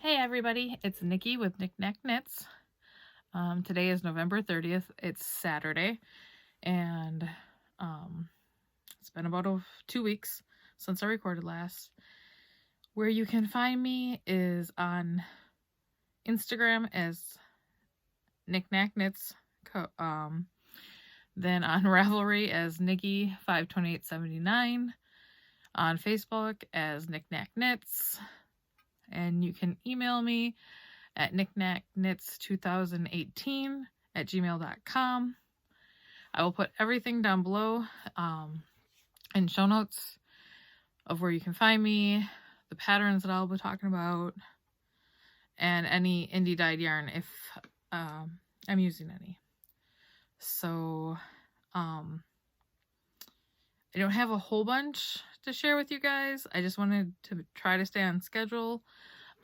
Hey everybody, it's Nikki with NicNacKnits. Today is November 30th. It's Saturday, and it's been about 2 weeks since I recorded last. Where you can find me is on Instagram as NicNacKnitsCo, then on Ravelry as Nikki52879, on Facebook as NicNacKnits, and you can email me at NicNacKnits2018@gmail.com. I will put everything down below in show notes of where you can find me, the patterns that I'll be talking about, and any indie dyed yarn if I'm using any. So I don't have a whole bunch to share with you guys. I just wanted to try to stay on schedule.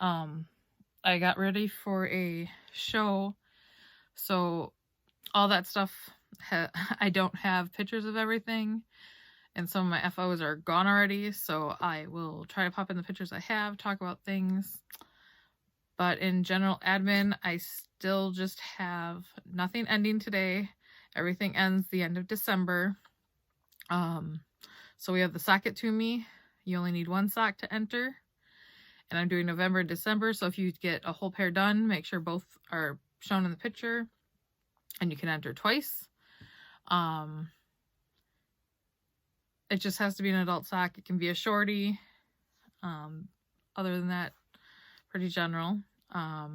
I got ready for a show, so all that stuff, I don't have pictures of everything, and some of my FOs are gone already, so I will try to pop in the pictures I have, talk about things. But in general admin, I still just have nothing ending today. Everything ends the end of December. So we have the socket to me. You only need one sock to enter. And I'm doing November and December, so if you get a whole pair done, make sure both are shown in the picture, and you can enter twice. It just has to be an adult sock. It can be a shorty. Other than that, pretty general. I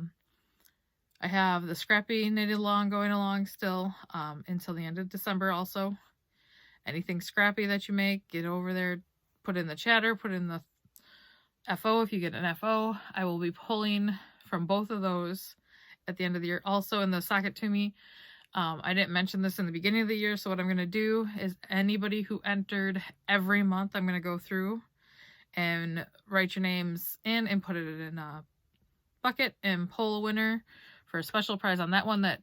have the scrappy knitted along going along still until the end of December also. Anything scrappy that you make, get over there, put in the chatter, put in the FO if you get an FO. I will be pulling from both of those at the end of the year. Also in the socket to me, I didn't mention this in the beginning of the year, so what I'm going to do is anybody who entered every month, I'm going to go through and write your names in and put it in a bucket and pull a winner for a special prize on that one that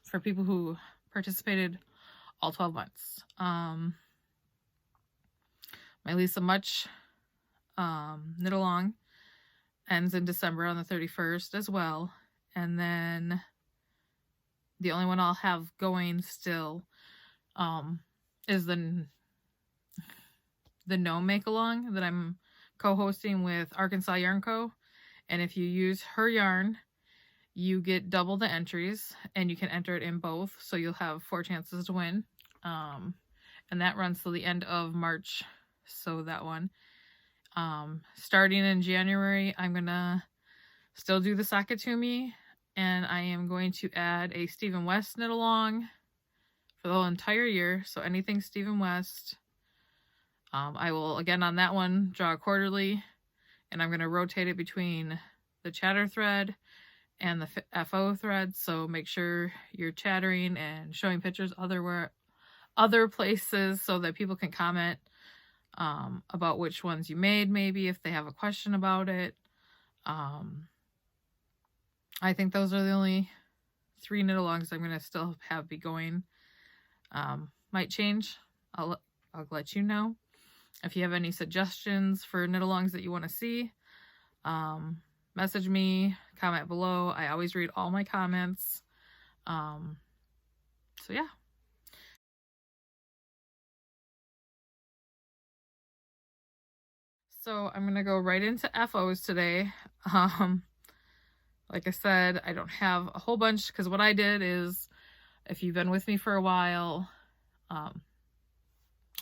for people who participated all 12 months. My Lisa Much knit along ends in December on the 31st as well, and then the only one I'll have going still is the gnome make along that I'm co-hosting with ArkansasYarnCo, and if you use her yarn, you get double the entries, and you can enter it in both, so you'll have 4 chances to win. And that runs till the end of March, so that one. Starting in January, I'm gonna still do the socket to me, and I am going to add a Stephen West knit along for the whole entire year. So anything Stephen West, I will again on that one draw quarterly, and I'm going to rotate it between the chatter thread and the FO thread. So make sure you're chattering and showing pictures other places so that people can comment about which ones you made, maybe if they have a question about it. I think those are the only 3 knit alongs I'm going to still have be going. Might change. I'll let you know. If you have any suggestions for knit alongs that you want to see, message me, comment below. I always read all my comments. So yeah. So I'm going to go right into FOs today. Like I said, I don't have a whole bunch because what I did is, if you've been with me for a while,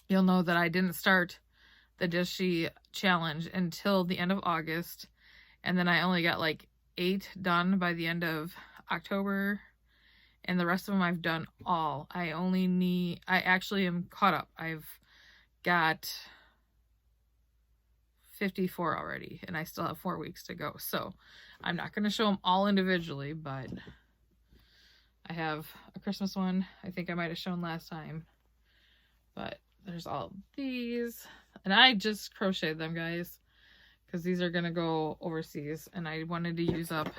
you'll know that I didn't start the Joji challenge until the end of August, and then I only got like 8 done by the end of October, and the rest of them I've done all. I actually am caught up. I've got 54 already, and I still have 4 weeks to go. So I'm not going to show them all individually, but I have a Christmas one I think I might have shown last time. But there's all these, and I just crocheted them, guys, because these are going to go overseas, and I wanted to use up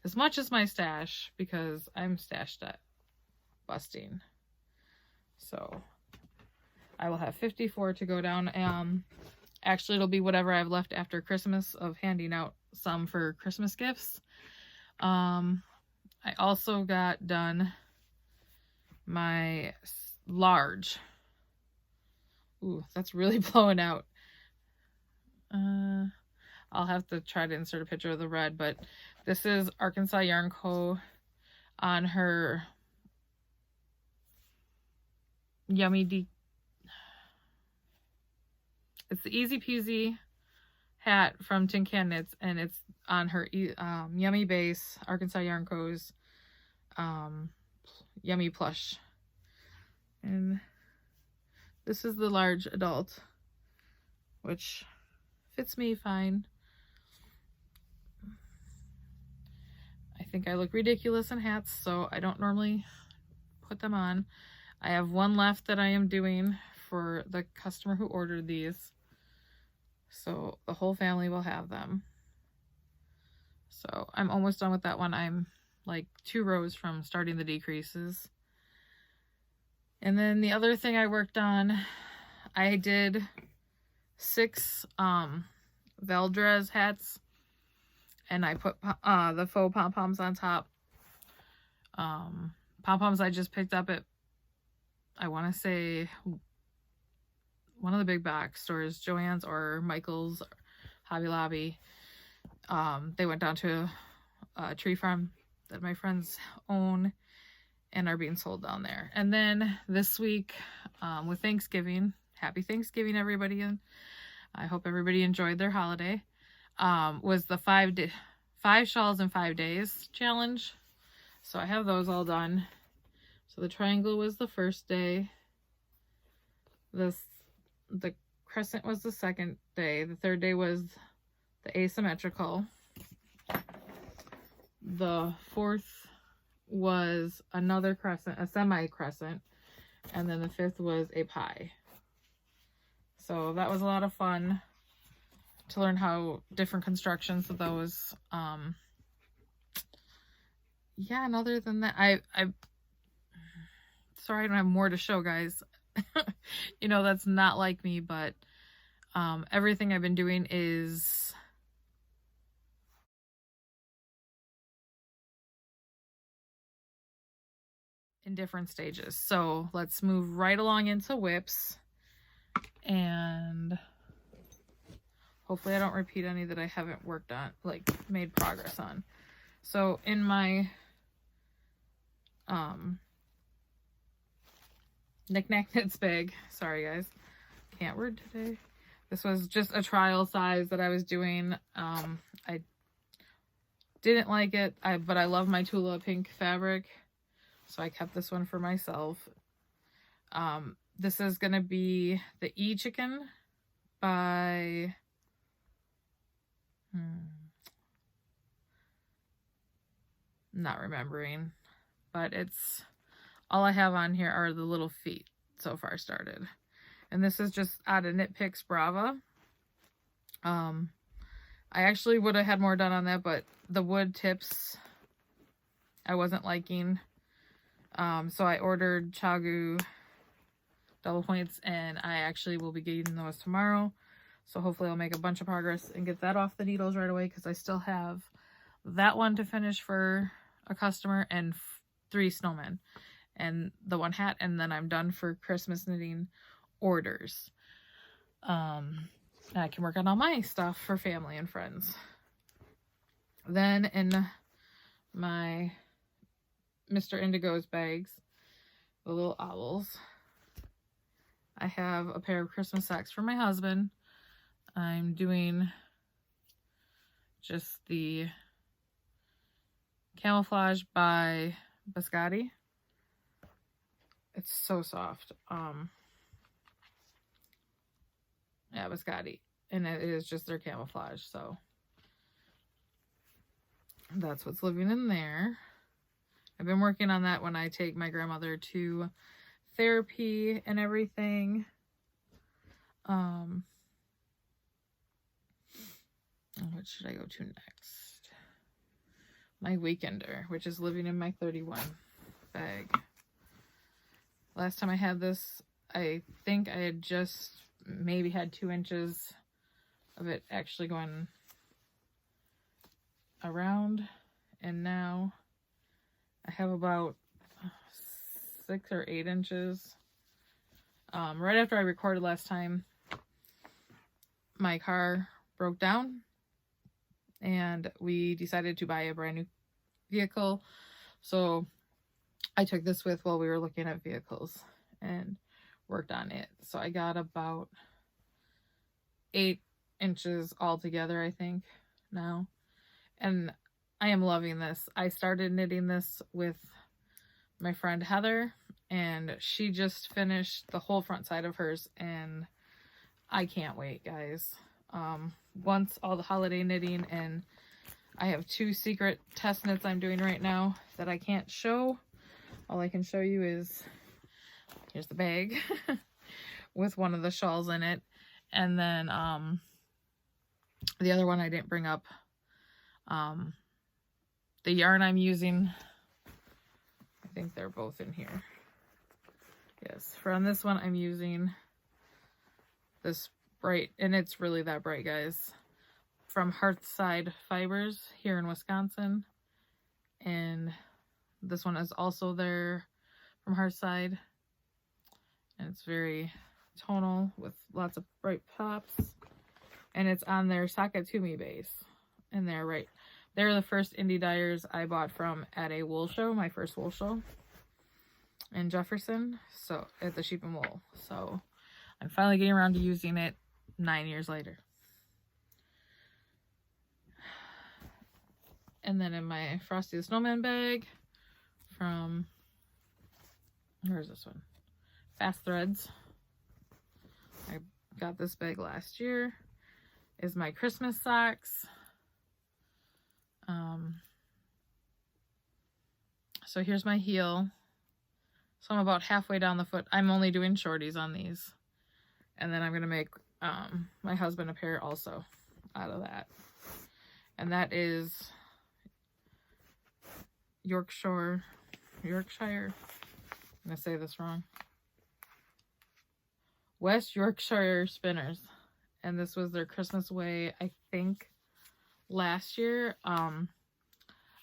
as much as my stash because I'm stashed at busting. So I will have 54 to go down. Actually, it'll be whatever I've left after Christmas of handing out some for Christmas gifts. I also got done my large. Ooh, that's really blowing out. I'll have to try to insert a picture of the red, but this is ArkansasYarnCo on her Yummy It's the Easy Peasy hat from Nicnacknits, and it's on her Yummy Base, ArkansasYarnCo's Yummy Plush. And this is the large adult, which fits me fine. I think I look ridiculous in hats, so I don't normally put them on. I have one left that I am doing for the customer who ordered these. So the whole family will have them. So I'm almost done with that one. I'm like 2 rows from starting the decreases. And then the other thing I worked on, I did 6 Valdres hats, and I put the faux pom-poms on top. Pom-poms I just picked up at, I want to say, one of the big box stores, Joann's or Michael's, Hobby Lobby. They went down to a tree farm that my friends own and are being sold down there. And then this week, with Thanksgiving, happy Thanksgiving, everybody, and I hope everybody enjoyed their holiday, was the 5 shawls in 5 days challenge. So I have those all done. So the triangle was the first day. The crescent was the second day. The third day was the asymmetrical. The fourth was another crescent, a semi-crescent. And then the fifth was a pie. So that was a lot of fun to learn how different constructions of those. Yeah, and other than that, I sorry I don't have more to show, guys. You know, that's not like me, but everything I've been doing is in different stages. So let's move right along into whips, and hopefully I don't repeat any that I haven't worked on, like made progress on. So in my NicNacKnits bag, sorry guys, can't word today. This was just a trial size that I was doing. I didn't like it, but I love my Tula pink fabric, so I kept this one for myself. This is gonna be the E-Chicken by not remembering, but it's all I have on here are the little feet so far started. And this is just out of Knit Picks Brava. I actually would have had more done on that, but the wood tips I wasn't liking. So I ordered Chagu double points, and I actually will be getting those tomorrow. So hopefully I'll make a bunch of progress and get that off the needles right away, because I still have that one to finish for a customer and 3 snowmen and the 1 hat, and then I'm done for Christmas knitting orders. And I can work on all my stuff for family and friends. Then in my Mr. Indigo's bags, the little owls, I have a pair of Christmas socks for my husband. I'm doing just the Camouflage by Biscotti. It's so soft. Yeah, Biscotti. And it is just their camouflage, so that's what's living in there. I've been working on that when I take my grandmother to therapy and everything. What should I go to next? My Weekender, which is living in my 31 bag. Last time I had this, I think I had just maybe had 2 inches of it actually going around, and now I have about 6 or 8 inches. Right after I recorded last time, my car broke down and we decided to buy a brand new vehicle. So I took this with while we were looking at vehicles and worked on it. So I got about 8 inches altogether, I think, now. And I am loving this. I started knitting this with my friend Heather, and she just finished the whole front side of hers, and I can't wait, guys. Once all the holiday knitting, and I have 2 secret test knits I'm doing right now that I can't show. All I can show you is, here's the bag with one of the shawls in it, and then the other one I didn't bring up. The yarn I'm using, I think they're both in here. Yes, for on this one I'm using this bright, and it's really that bright, guys, from Hearthside Fibers here in Wisconsin. And this one is also there from Hearthside, and it's very tonal with lots of bright pops, and it's on their Sakatumi base, and they're the first indie dyers I bought from at a wool show, my first wool show in Jefferson, so at the Sheep and Wool. So I'm finally getting around to using it 9 years later. And then in my Frosty the Snowman bag from, where's this one? Fast Threads. I got this bag last year. Is my Christmas socks. So here's my heel. So I'm about halfway down the foot. I'm only doing shorties on these. And then I'm going to make my husband a pair also out of that. And that is Yorkshire. I'm going to say this wrong. West Yorkshire Spinners. And this was their Christmas way, I think, last year.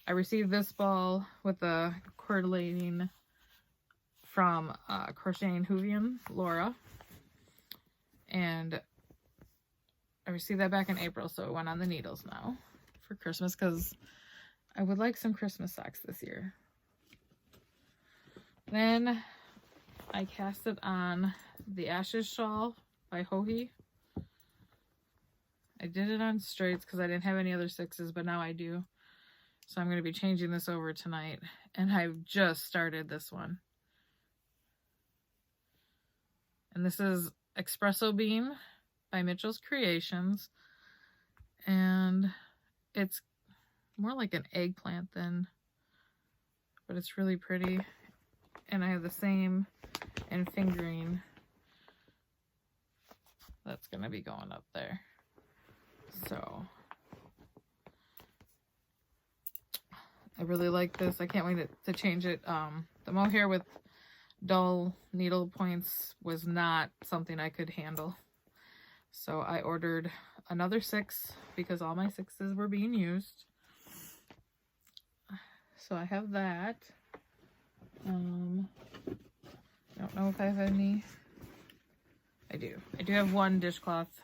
I received this ball with the cordulating from Crocheting Hoovian, Laura. And I received that back in April, so it went on the needles now for Christmas, because I would like some Christmas socks this year. Then I cast it on the Ashes Shawl by Joji. I did it on straights because I didn't have any other 6s, but now I do. So I'm going to be changing this over tonight. And I've just started this one. And this is Espresso Bean by Mitchell's Creations. And it's more like an eggplant than, but it's really pretty. And I have the same in fingering that's going to be going up there. So I really like this. I can't wait to change it. The mohair with dull needle points was not something I could handle. So I ordered another 6 because all my 6s were being used. So I have that. I don't know if I have any. I do. I do have one dishcloth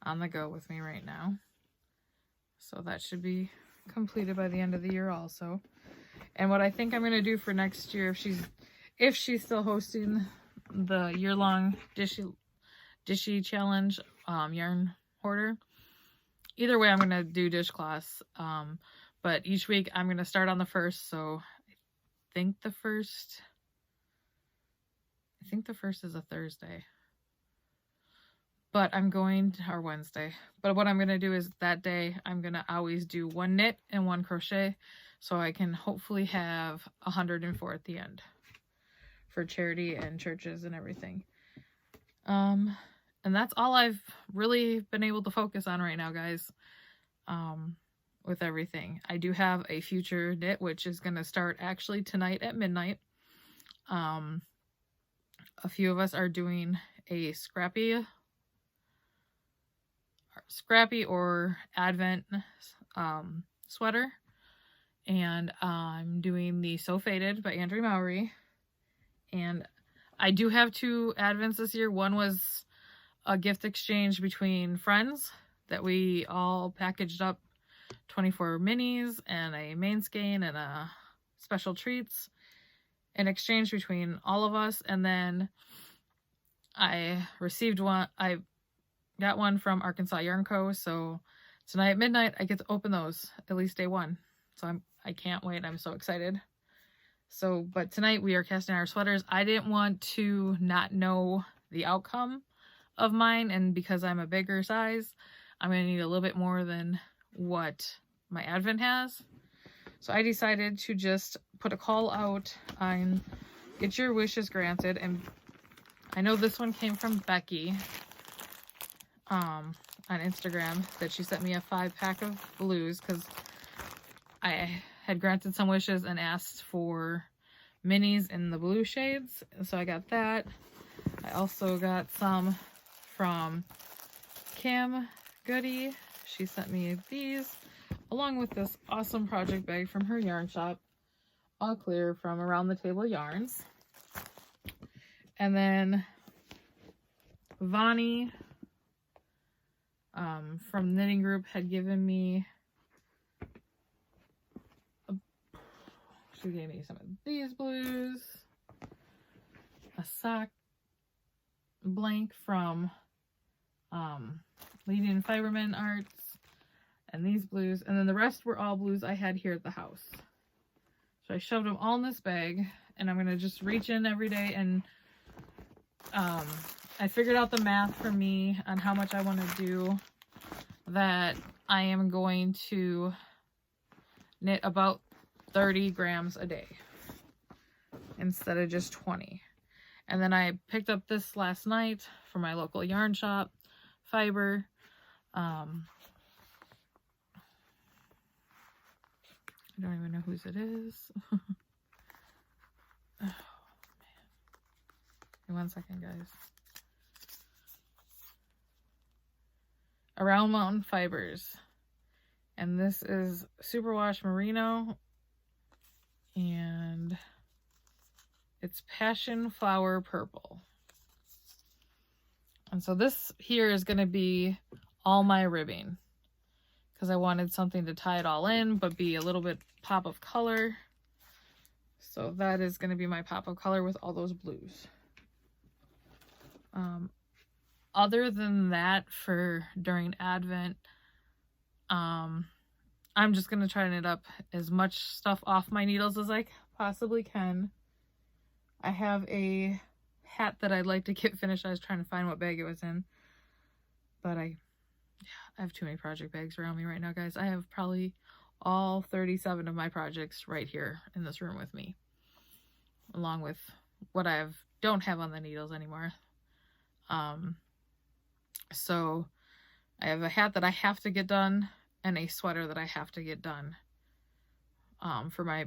on the go with me right now. So that should be completed by the end of the year also. And what I think I'm going to do for next year, if she's still hosting the year-long dishy challenge, yarn hoarder, either way I'm going to do dishcloths. But each week I'm going to start on the 1st, so I think the first is a Thursday. But I'm going to, or Wednesday. But what I'm going to do is that day, I'm going to always do 1 knit and 1 crochet. So I can hopefully have 104 at the end for charity and churches and everything. And that's all I've really been able to focus on right now, guys. With everything. I do have a future knit, which is going to start actually tonight at midnight. A few of us are doing a scrappy scrappy or Advent sweater. And I'm doing the So Faded by Andrea Mowry. And I do have 2 Advents this year. One was a gift exchange between friends that we all packaged up 24 minis and a main skein and a special treats in exchange between all of us. And then I received one. I got one from ArkansasYarnCo. So tonight at midnight, I get to open those, at least day 1. So I can't wait. I'm so excited. So, but tonight we are casting our sweaters. I didn't want to not know the outcome of mine, and because I'm a bigger size, I'm going to need a little bit more than what my Advent has. So I decided to just put a call out on get your wishes granted. And I know this one came from Becky on Instagram, that she sent me a 5-pack of blues because I had granted some wishes and asked for minis in the blue shades. So I got that. I also got some from Kim Goody. She sent me these along with this awesome project bag from her yarn shop, all clear from Around the Table Yarns. And then Vani from Knitting Group had given me she gave me some of these blues, a sock blank from Leading Fiberman Arts, and these blues, and then the rest were all blues I had here at the house. So I shoved them all in this bag, and I'm gonna just reach in every day, and I figured out the math for me on how much I want to do, that I am going to knit about 30 grams a day instead of just 20. And then I picked up this last night from my local yarn shop, Fiber. I don't even know whose it is. Oh, man. Give me 1 second, guys. Around Mountain Fibers. And this is Superwash Merino. And it's Passion Flower Purple. And so this here is going to be all my ribbing, because I wanted something to tie it all in but be a little bit pop of color. So that is going to be my pop of color with all those blues. Other than that, for during Advent, I'm just going to try to knit up as much stuff off my needles as I possibly can. I have a hat that I'd like to get finished. I was trying to find what bag it was in, but I have too many project bags around me right now, guys. I have probably all 37 of my projects right here in this room with me, along with what I don't have on the needles anymore. So I have a hat that I have to get done and a sweater that I have to get done for my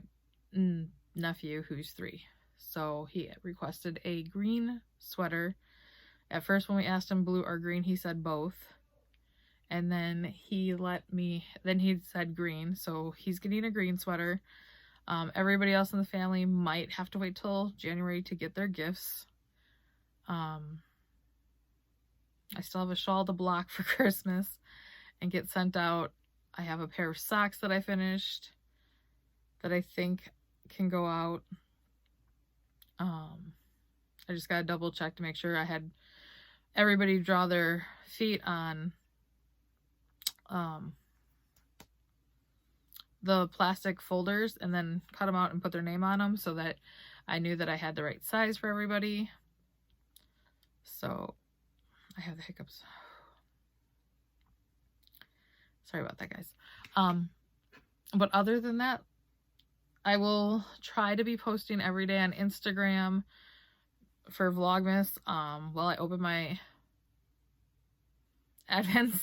nephew who's 3. So he requested a green sweater. At first when we asked him blue or green, he said both. And then he said green. So he's getting a green sweater. Everybody else in the family might have to wait till January to get their gifts. I still have a shawl to block for Christmas and get sent out. I have a pair of socks that I finished that I think can go out. I just got to double check to make sure I had everybody draw their feet on the plastic folders and then cut them out and put their name on them so that I knew that I had the right size for everybody. So I have the hiccups. Sorry about that, guys. But other than that, I will try to be posting every day on Instagram for Vlogmas while I open my Advents.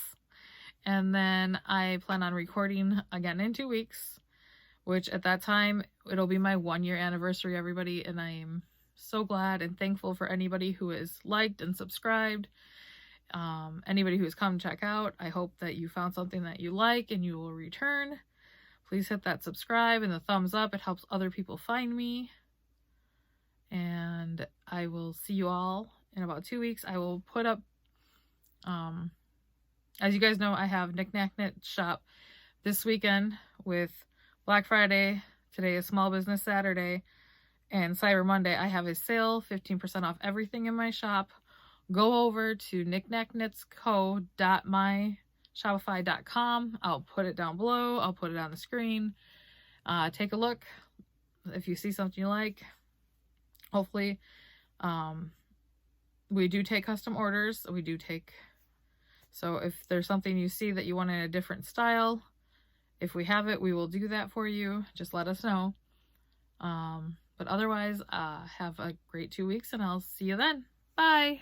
And then I plan on recording again in 2 weeks, which at that time, it'll be my 1-year anniversary, everybody. And I am so glad and thankful for anybody who has liked and subscribed. Anybody who's come check out, I hope that you found something that you like and you will return. Please hit that subscribe and the thumbs up. It helps other people find me. And I will see you all in about 2 weeks. I will put up, as you guys know, I have NicNacKnits shop this weekend with Black Friday. Today is Small Business Saturday. And Cyber Monday, I have a sale, 15% off everything in my shop. Go over to NicNacKnitsCo.myshopify.com. I'll put it down below. I'll put it on the screen. Take a look. If you see something you like, hopefully, we do take custom orders. So if there's something you see that you want in a different style, if we have it, we will do that for you. Just let us know. But otherwise, have a great 2 weeks and I'll see you then. Bye.